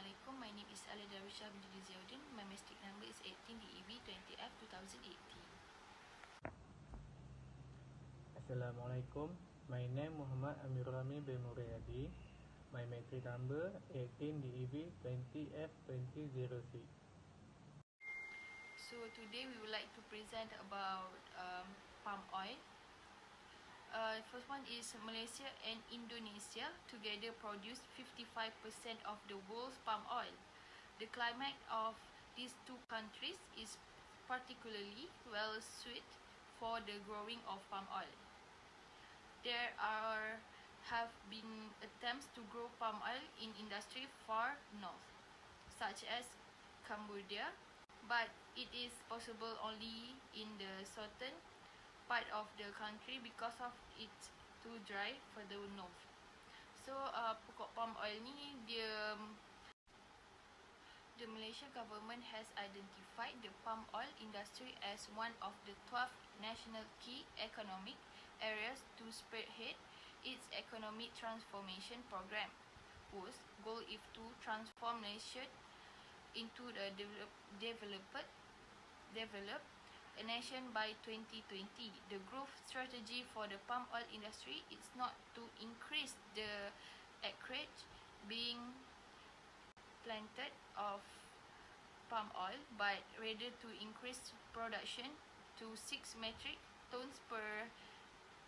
Assalamualaikum, my name is Ali Darusha binti Ziauddin. My matric number is 18 DEB20F 2018. Assalamualaikum, my name Muhammad Amirul Rami bin Muriadi. My matric number 18 DEB20F 2006. So today we would like to present about palm oil. First one is Malaysia and Indonesia together produce 55% of the world's palm oil. The climate of these two countries is particularly well suited for the growing of palm oil. There have been attempts to grow palm oil in industry far north, such as Cambodia, but it is possible only in the southern part of the country because of it's too dry for the north. So pokok palm oil ni the Malaysian government has identified the palm oil industry as one of the 12 national key economic areas to spearhead its economic transformation program, whose goal is to transform Malaysia into a developed a nation by 2020. The growth strategy for the palm oil industry is not to increase the acreage being planted of palm oil, but rather to increase production to 6 metric tons per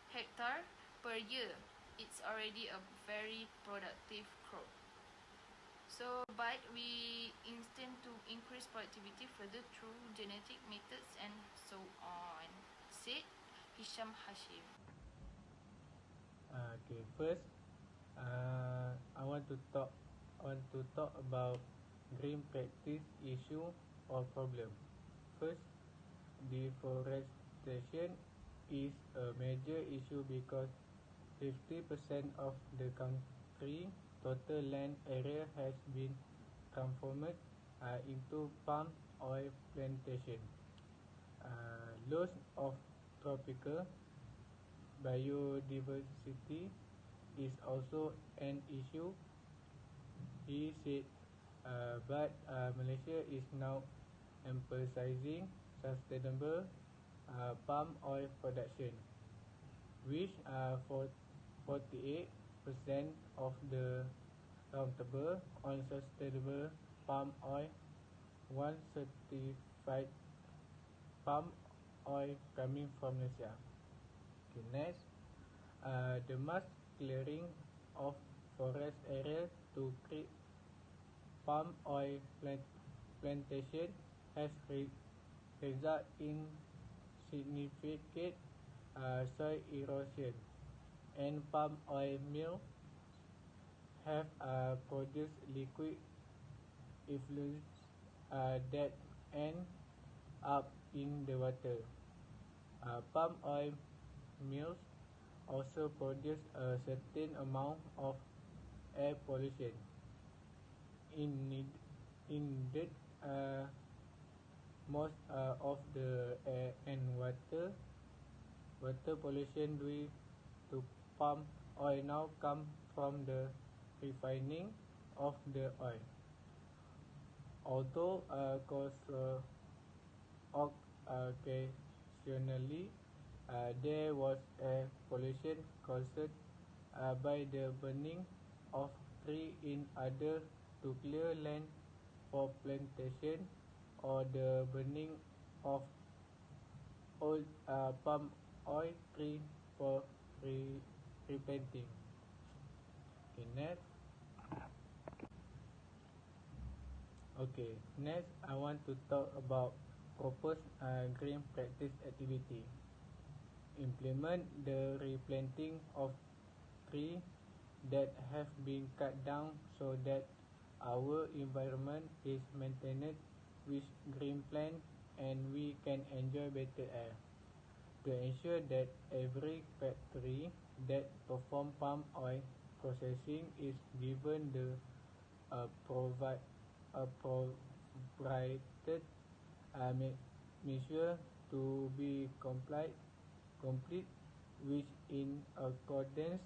hectare per year. It's already a very productive crop. So, but we intend to increase productivity further through genetic methods and so on. Said Hisham Hashim. Okay, first, I want to talk about green practice issue or problem. First, deforestation is a major issue because 50% of the country total land area has been transformed into palm oil plantation. Loss of tropical biodiversity is also an issue, he said, but Malaysia is now emphasizing sustainable palm oil production, which 48% of the countable on sustainable palm oil, one certified palm oil coming from Malaysia. Okay, next, the mass clearing of forest area to create palm oil plantation has resulted in significant soil erosion, and palm oil mills have produced liquid effluents that end up in the water. Palm oil mills also produce a certain amount of air pollution. Indeed, most of the air and water pollution due to palm oil now come from the refining of the oil. Although occasionally there was air pollution caused by the burning of trees in order to clear land for plantation or the burning of old palm oil tree for replanting. Next, I want to talk about proposed green practice activity. Implement the replanting of trees that have been cut down so that our environment is maintained with green plants and we can enjoy better air. To ensure that every factory that performs palm oil processing is given the provided measure to be complete with in accordance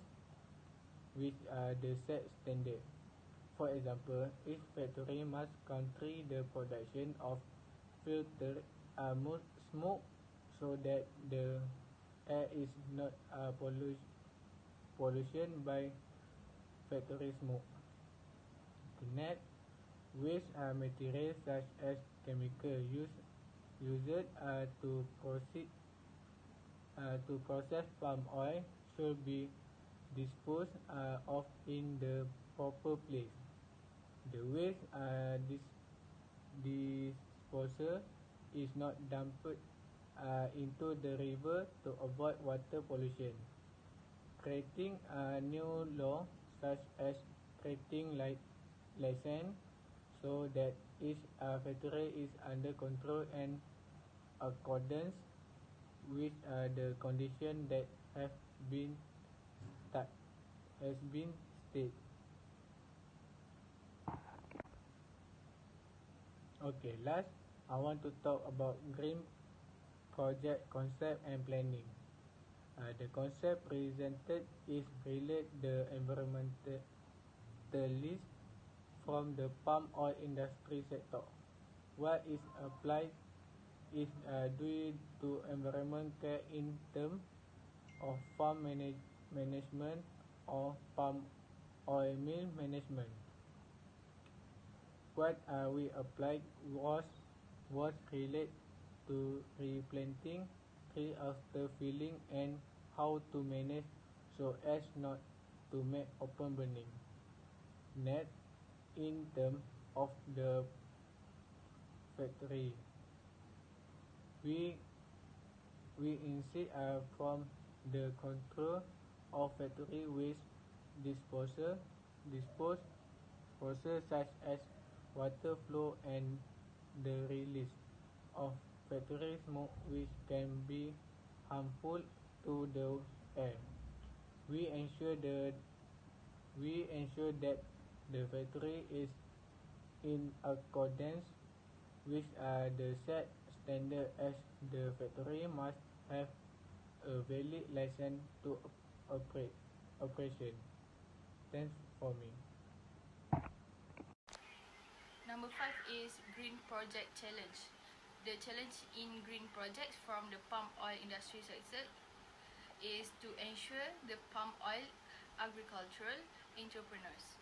with the set standard. For example, each factory must country the production of filtered smoke so that the air is not pollution by factory smoke. Net waste materials such as chemical used to process palm oil should be disposed of in the proper place. The waste disposal is not dumped into the river to avoid water pollution. Creating a new law such as creating license so that each factory is under control and accordance with the condition that have been stated. Okay, last I want to talk about green project concept and planning. The concept presented is relate the environmentalist from the palm oil industry sector. What is applied is due to environment care in terms of farm management or palm oil mill management. What we applied was related to replanting tree after filling and how to manage so as not to make open burning. Net in terms of the factory, we insist from the control of factory waste dispose process such as water flow and the release of factory smoke which can be harmful to the air. We ensure that the factory is in accordance with the set standard as the factory must have a valid license to operation. Thanks for me. Number 5 is Green Project Challenge. The challenge in green projects from the palm oil industry sector is to ensure the palm oil agricultural entrepreneurs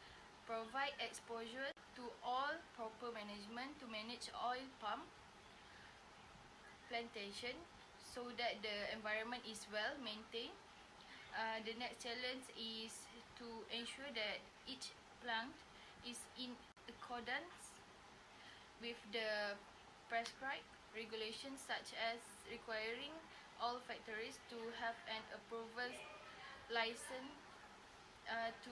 provide exposure to all proper management to manage oil palm plantation so that the environment is well maintained. The next challenge is to ensure that each plant is in accordance with the prescribed regulations such as requiring all factories to have an approval license to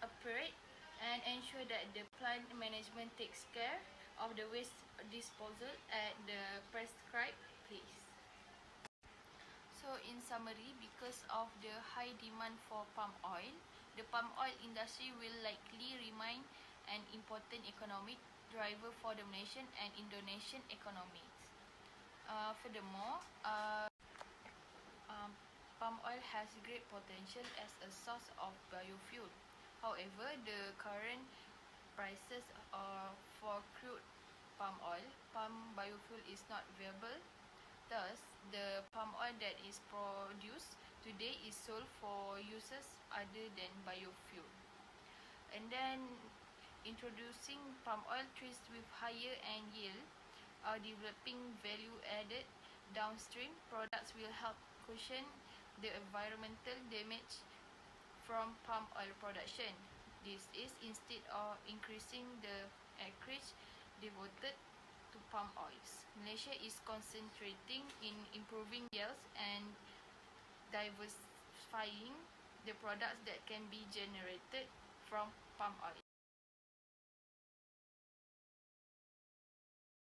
operate and ensure that the plant management takes care of the waste disposal at the prescribed place. So in summary, because of the high demand for palm oil, the palm oil industry will likely remain an important economic driver for the Malaysian and Indonesian economies. Furthermore, palm oil has great potential as a source of biofuel. However, the current prices for crude palm biofuel is not viable. Thus, the palm oil that is produced today is sold for uses other than biofuel. And then, introducing palm oil trees with higher end yield or developing value-added downstream products will help cushion the environmental damage from palm oil production. This is instead of increasing the acreage devoted to palm oils. Malaysia is concentrating in improving yields and diversifying the products that can be generated from palm oil.